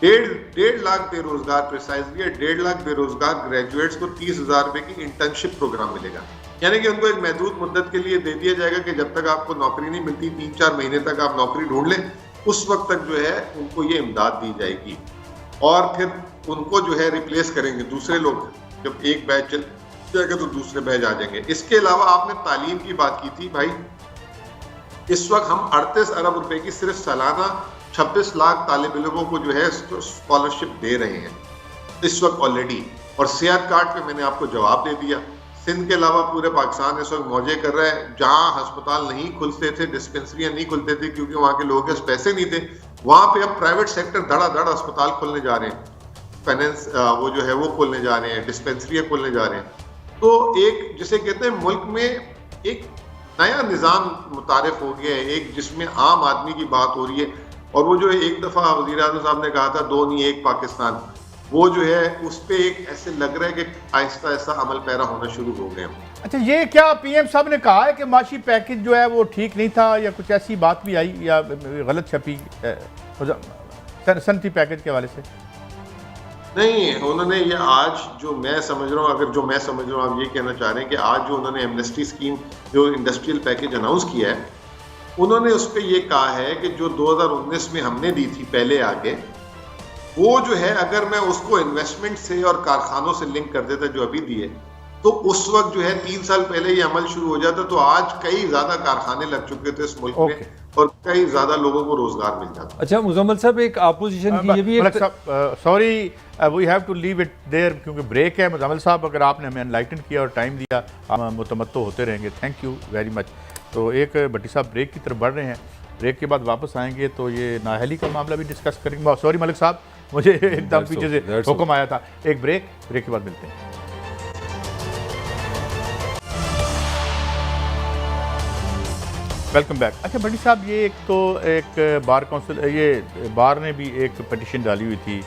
1.5 लाख बेरोजगार, प्रिसाइजली 1.5 लाख बेरोजगार ग्रेजुएट्स को 30,000 रुपए की इंटर्नशिप प्रोग्राम मिलेगा। यानी कि उनको एक महदूद मुद्दत के लिए दे दिया जाएगा कि जब तक आपको नौकरी नहीं मिलती, 3-4 महीने तक आप नौकरी ढूंढ लें, उस वक्त तक जो है उनको ये इमदाद दी जाएगी। और फिर उनको जो है रिप्लेस करेंगे दूसरे लोग। जब एक बैच चल जाएगा तो दूसरे बैच आ जाएंगे। इसके अलावा आपने तालीम की बात की थी भाई, इस वक्त हम 38 अरब रुपए की सिर्फ सालाना 26 लाख तालिब इल्मों को जो है स्कॉलरशिप दे रहे हैं इस वक्त ऑलरेडी। और सेहत कार्ड पे मैंने आपको जवाब दे दिया। सिंध के अलावा पूरे पाकिस्तान इस वक्त मौजे कर रहा है। जहां अस्पताल नहीं खुलते थे, डिस्पेंसरियां नहीं खुलते थे क्योंकि वहां के लोगों के पास पैसे नहीं थे, वहां पे अब प्राइवेट सेक्टर धड़ाधड़ अस्पताल खोलने जा रहे हैं। फाइनेंस वो जो है वो खोलने जा रहे हैं, डिस्पेंसरियां खोलने जा रहे हैं। तो एक जिसे कहते हैं मुल्क में एक नया निज़ाम मुतारिफ हो गया है, एक जिसमें आम आदमी की बात हो रही है। और वो जो एक दफ़ा वज़ीर आज़म साहब ने कहा था 2 नहीं 1 पाकिस्तान, वो जो है उस पे एक ऐसे लग रहा है कि आहिस्ता आहिस्ता अमल पैरा होना शुरू हो गए हैं। अच्छा, ये क्या PM साहब ने कहा है कि माशी पैकेज जो है वो ठीक नहीं था, या कुछ ऐसी बात भी आई, या गलत छपी सनती पैकेज के हवाले से? नहीं, उन्होंने ये आज जो मैं समझ रहा हूँ, अगर जो मैं समझ रहा हूँ आप ये कहना चाह रहे हैं कि आज जो उन्होंने एमनेस्टी स्कीम, जो इंडस्ट्रियल पैकेज अनाउंस किया है, उन्होंने उस पर यह कहा है कि जो 2019 में हमने दी थी पहले आगे, वो जो है अगर मैं उसको इन्वेस्टमेंट से और कारखानों से लिंक कर देता जो अभी दिए, तो उस वक्त जो है 3 साल पहले ये अमल शुरू हो जाता, तो आज कई ज्यादा कारखाने लग चुके थे इस मुल्क में और कई ज्यादा लोगों को रोजगार मिल जाता। अच्छा मुजम्मिल साहब, एक अपोजिशन की ये भी sorry we have to leave it there क्योंकि ब्रेक है। मुजम्मिल साहब, अगर आपने हमें एनलाइटन किया और टाइम दिया, हम मुतमत्तो होते रहेंगे। Thank you very much. तो एक भट्टी साहब ब्रेक की तरफ बढ़ रहे हैं, ब्रेक के बाद वापस आएंगे तो ये नाअहली का मामला भी डिस्कस करेंगे। सॉरी मलिक साहब, मुझे एकदम पीछे से हुक्म आया था। एक ब्रेक के बाद मिलते हैं। Welcome back. अच्छा भट्टी साहब, ये एक बार काउंसिल, ये बार ने भी एक पटिशन डाली हुई थी,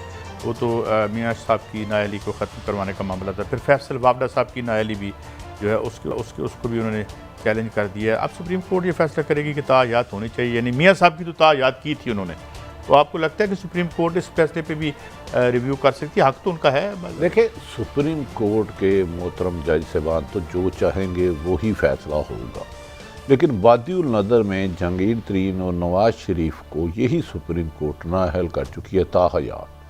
वो तो मियाँ साहब की नाअहली को ख़त्म करवाने का मामला था। फिर फैसल वाबडा साहब की नाअहली भी जो है उसको भी उन्होंने चैलेंज कर दिया। अब सुप्रीम कोर्ट ये फैसला करेगी कि तायात होनी चाहिए, यानी मियाँ साहब की तो तायात की थी उन्होंने, तो आपको लगता है कि सुप्रीम कोर्ट इस फैसले पे भी रिव्यू कर सकती है? हक तो उनका है। देखिए, सुप्रीम कोर्ट के मोहतरम जज साहबान तो जो चाहेंगे वही फैसला होगा, लेकिन वादिउल नज़र में जहांगीर तरीन और नवाज शरीफ को यही सुप्रीम कोर्ट नाअहल कर चुकी है ताहयात।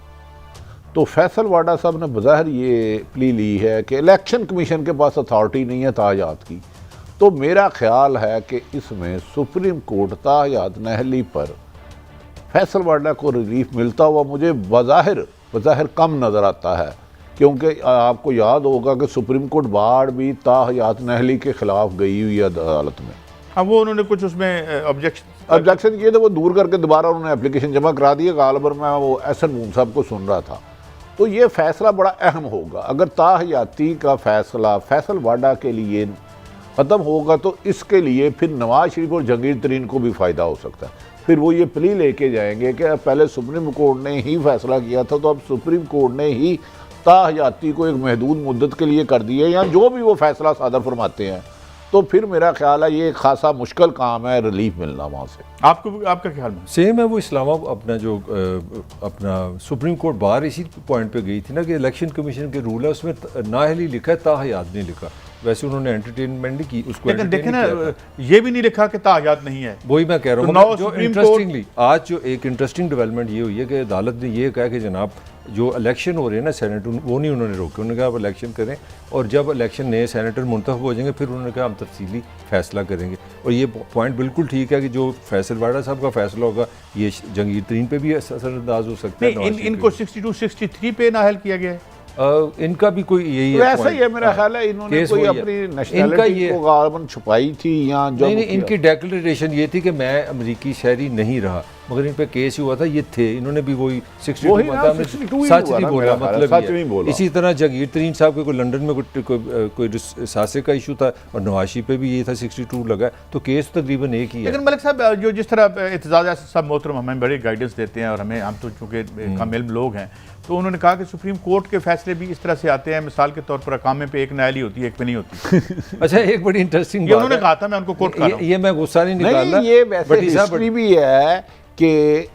तो फैसल वाडा साहब ने बज़ाहिर ये प्ली ली है कि इलेक्शन कमीशन के पास अथॉरिटी नहीं है ताहयात की। तो मेरा ख्याल है कि इसमें सुप्रीम कोर्ट ताहयात नाअहली पर फैसल वाडा को रिलीफ मिलता हुआ मुझे बज़ाहिर कम नज़र आता है, क्योंकि आपको याद होगा कि सुप्रीम कोर्ट बार भी ताहयात नहली के खिलाफ गई हुई है अदालत में। हाँ, वो उन्होंने कुछ उसमें ऑब्जेक्शन किए थे, वो दूर करके दोबारा उन्होंने एप्लीकेशन जमा करा दी। गालबर मैं वो एहसन मून साहब को सुन रहा था। तो ये फैसला बड़ा अहम होगा। अगर ताहयाती का फैसला फैसल वाडा के लिए ख़त्म होगा तो इसके लिए फिर नवाज शरीफ और जहांगीर तरीन को भी फ़ायदा हो सकता है। फिर वो ये प्ली लेके जाएंगे कि पहले सुप्रीम कोर्ट ने ही फैसला किया था, तो अब सुप्रीम कोर्ट ने ही ताहयाती को एक महदूद मुद्दत के लिए कर दिया, या जो भी वो फैसला सादर फरमाते हैं। तो फिर मेरा ख्याल है ये खासा मुश्किल काम है रिलीफ मिलना वहाँ से। आपका ख्याल में? सेम है, वो इस्लामाबाद अपना जो अपना सुप्रीम कोर्ट बार इसी पॉइंट पे गई थी ना कि इलेक्शन कमीशन के रूल है उसमें नाअहली लिखा है, ताहयात नहीं लिखा। वैसे उन्होंने एंटरटेनमेंट नहीं की उसको, लेकिन देखें ना ये भी नहीं लिखा कि ताहयात नहीं है। वही मैं कह रहा हूँ। तो जो इंटरेस्टिंगली आज जो एक इंटरेस्टिंग डेवलपमेंट ये हुई है कि अदालत ने ये कहा कि जनाब जो इलेक्शन हो रहे हैं ना सेनेटर, वो नहीं उन्होंने रोके। उन्होंने कहा आप इलेक्शन करें और जब इलेक्शन नए सेनेटर मुंतखब हो जाएंगे फिर उन्होंने कहा हम तफसीली फैसला करेंगे। और ये पॉइंट बिल्कुल ठीक है कि जो फैसल वाडा साहब का फैसला होगा ये जहांगीर तरीन पे भी असरअंदाज हो सकता है। इनको 62-63 पे नाअहल किया गया है। इनका भी कोई यही तो ऐसा ही है मेरा ख्याल है। इन्होंने कोई अपनी नेशनैलिटी को गालबन छुपाई थी या जो नहीं, इनकी डिक्लेरेशन ये थी कि मैं अमेरिकी शहरी नहीं रहा, मगर इन पे केस हुआ था ये थे। इन्होंने भी वही 62 सच नहीं बोला, मतलब इसी तरह जहांगीर तरीन साहब के कोई लंदन में कोई सासे का इशू था और नवाशी पे भी ये था 62 लगा, तो केस तकरीबन एक ही है। लेकिन मलिक साहब जो जिस तरह एतजाज सब मोहतरम हमें बड़ी गाइडेंस देते हैं और हम तो चूँकि कामिल लोग हैं, तो उन्होंने कहा कि सुप्रीम कोर्ट के फैसले भी इस तरह से आते हैं, मिसाल के तौर पर अकामे पे एक नाअहली होती है, एक पे नहीं होती। अच्छा, एक बड़ी इंटरेस्टिंग बात उन्होंने कहा था, मैं उनको कोर्ट कर रहा हूं। ये मैं गुस्सा नहीं निकाल रहा, ये वैसे हिस्ट्री भी है कि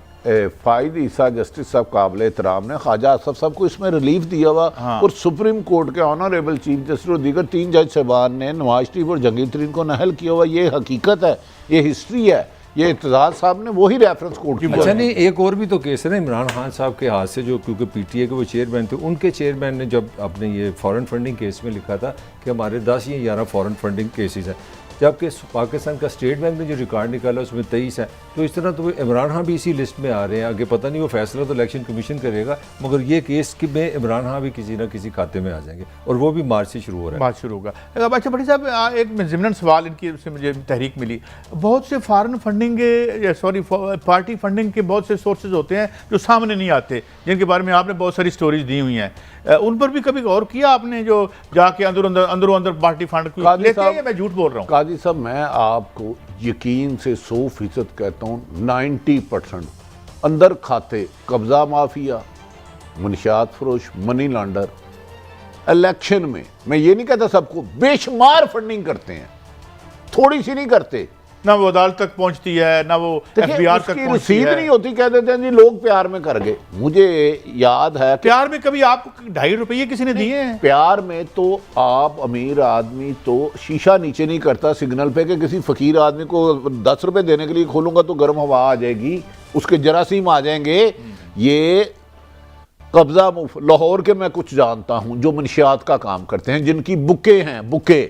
फाइद ईसा जस्टिस साहब काबिल एहतराम ने ख्वाजा आसफ साहब को इसमें रिलीफ दिया हुआ। हाँ। और सुप्रीम कोर्ट के ऑनरेबल चीफ जस्टिस और दीगर 3 जज साहबान ने नवाज शरीफ और जहांगीर तरीन को नाअहल किया हुआ। ये हकीकत है, ये हिस्ट्री है, ये इत्तेजाज साहब ने वही रेफरेंस कोर्ट किया। अच्छा, नहीं, एक और भी तो केस है ना इमरान खान साहब के हाथ से, जो क्योंकि पीटीए के वो चेयरमैन थे, उनके चेयरमैन ने जब अपने ये फॉरेन फंडिंग केस में लिखा था कि हमारे 10 या 11 फॉरेन फंडिंग केसेस हैं, जबकि पाकिस्तान का स्टेट बैंक ने जो रिकॉर्ड निकाला उसमें 23 है। तो इस तरह तो इमरान खान भी इसी लिस्ट में आ रहे हैं। आगे पता नहीं वो फैसला तो इलेक्शन कमीशन करेगा, मगर ये केस में इमरान खान भी किसी ना किसी खाते में आ जाएंगे और वो भी मार्च से शुरू हो रहा है। मार्च शुरू होगा। अच्छा भट्टी साहब, एक ज़िमनन सवाल इनकी से मुझे तहरीक मिली। बहुत से फॉरेन फंडिंग पार्टी फंडिंग के बहुत से सोर्सेज होते हैं जो सामने नहीं आते, जिनके बारे में आपने बहुत सारी स्टोरीज दी हुई हैं। उन पर भी कभी गौर किया आपने, जो जाके अंदर अंदर पार्टी फंड लेते हैं? मैं झूठ बोल रहा हूँ काजी साहब, मैं आपको यकीन से 100% कहता हूँ 90% अंदर खाते कब्जा माफिया, मुनशियात फरोश, मनी लॉन्डर इलेक्शन में, मैं ये नहीं कहता सबको, बेशुमार फंडिंग करते हैं, थोड़ी सी नहीं करते। ना वो अदालत तक पहुंचती है, ना वो एफबीआर तक पहुंचती है। नहीं होती, कह देते हैं जी लोग प्यार में कर गए। मुझे याद है प्यार में कभी आपको 2.5 रुपये किसी ने दिए हैं? प्यार में तो आप अमीर आदमी तो शीशा नीचे नहीं करता सिग्नल पे कि किसी फकीर आदमी को 10 रुपए देने के लिए खोलूंगा तो गर्म हवा आ जाएगी, उसके जरासीम आ जाएंगे। ये कब्जा लाहौर के मैं कुछ जानता हूं जो मनशियात का काम करते हैं, जिनकी बुके हैं, बुके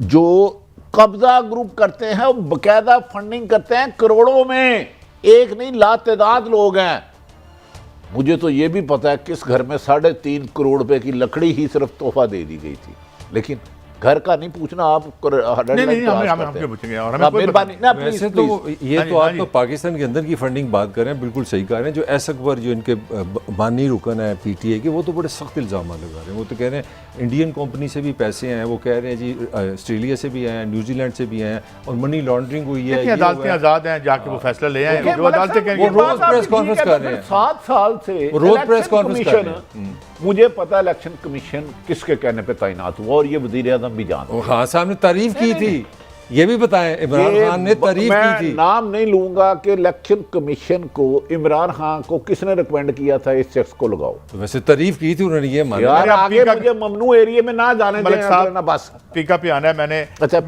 जो कब्जा ग्रुप करते हैं, वो बकायदा फंडिंग करते हैं करोड़ों में, एक नहीं लातेदाद लोग हैं। मुझे तो ये भी पता है किस घर में 3.5 करोड़ रुपए की लकड़ी ही सिर्फ तोहफा दे दी गई थी, लेकिन घर का नहीं पूछना आप। नहीं, पूछेंगे और हमें वैसे तो ये तो आप तो पाकिस्तान के अंदर की फंडिंग बात कर रहे हैं, बिल्कुल सही कह रहे हैं। जो एस अकबर जो इनके बानी रुकन है पीटीए के, वो तो बड़े सख्त इल्ज़ाम लगा रहे हैं। वो तो कह रहे हैं इंडियन कंपनी से भी पैसे हैं, वो कह रहे हैं जी ऑस्ट्रेलिया से भी आए, न्यूजीलैंड से भी आए और मनी लॉन्ड्रिंग हुई है। अदालतें आज़ाद हैं, जाके वो फैसला ले आए। वो रोज प्रेस कॉन्फ्रेंस कर रहे हैं, 7 साल से रोज प्रेस कॉन्फ्रेंस कर रहे हैं। मुझे पता इलेक्शन कमीशन किसके कहने पे तैनात हुआ और ये वजीर आज़म भी जानते हैं। खान साहब ने तारीफ की थी, ये भी बताएं, इमरान खान ने तारीफ की थी। नाम नहीं लूंगा कि इलेक्शन कमीशन को इमरान खान को किसने रिकमेंड किया था इस शख्स को लगाओ। तो वैसे तारीफ की थी उन्होंने, ये माना। यार आगे मुझे ममनू एरिया में ना जाने दें ना, बस टीका पे आना है मैंने। अच्छा,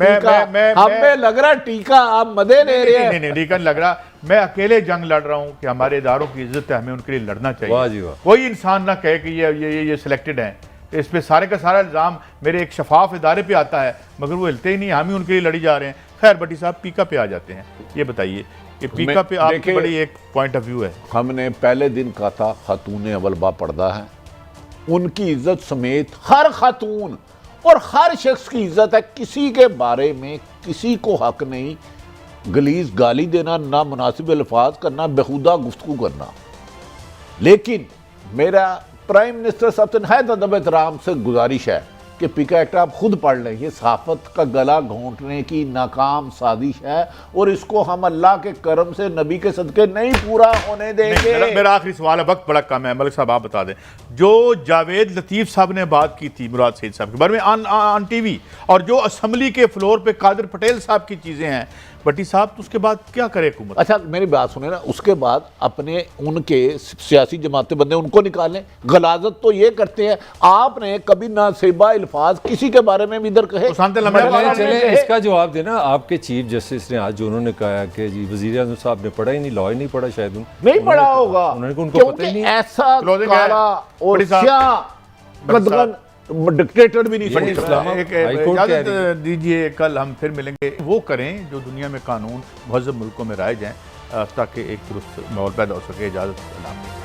हमें लग रहा टीका आप मदे ले रहे हैं। नहीं, टीका लग रहा, मैं अकेले जंग लड़ रहा हूँ कि हमारे इदारों की इज्जत है, हमें उनके लिए लड़ना चाहिए। वाह जी वाह। कोई इंसान ना कहे कि ये सिलेक्टेड हैं। इस पे सारे का सारा इल्ज़ाम मेरे एक शफाफ इदारे पे आता है, मगर वो हिलते ही नहीं, हम ही उनके लिए लड़ी जा रहे हैं। खैर भट्टी साहब, पीका पे आ जाते हैं। ये बताइए कि पीका पे आपकी देखिए, बड़ी एक पॉइंट ऑफ व्यू है। हमने पहले दिन कहा था खातून अव्वल बापर्दा है, उनकी इज्जत समेत हर खातून और हर शख्स की इज्जत है। किसी के बारे में किसी को हक नहीं गलीज गाली देना, ना मुनासिब अल्फाज करना, बेहुदा गुफ्तगू करना। लेकिन मेरा प्राइम मिनिस्टर साहब से नहायत अदब एहतराम से गुजारिश है कि पीका एक्ट आप खुद पढ़ लें। ये सहाफत का गला घोंटने की नाकाम साजिश है और इसको हम अल्लाह के करम से नबी के सदके नहीं पूरा होने देंगे। मेरा आखिरी सवाल है, वक्त बड़ा कम है, मलिक साहब आप बता दें, जो जावेद लतीफ़ साहब ने बात की थी मुराद सईद साहब के बारे में ऑन टीवी, और जो असम्बली के फ्लोर पे कादिर पटेल साहब की चीज़ें हैं, भट्टी साहब तो उसके बाद क्या करे हुकूमत? अच्छा मेरी बात सुने ना, उसके बाद अपने उनके सियासी जमातें बंदे उनको निकालें। गलाजत तो ये करते हैं, आपने कभी ना सेबा अल्फाज किसी के बारे में भी इधर कहे। चले इसका जवाब देना। आपके चीफ जस्टिस ने आज जो उन्होंने कहा कि जी वजीर आज़म साहब ने पढ़ा ही नहीं, लॉ ही नहीं पढ़ा, शायद नहीं पढ़ा होगा, उन्होंने उनको पता ही नहीं। ऐसा काला और स्याह कदगन डिक्टेटर भी नहीं एक हाईकोर्ट इजाज़त दीजिए, कल हम फिर मिलेंगे। वो करें जो दुनिया में कानून महज़ब मुल्कों में राइज हैं, ताकि एक दुरुस्त माहौल पैदा हो सके। इजाज़त।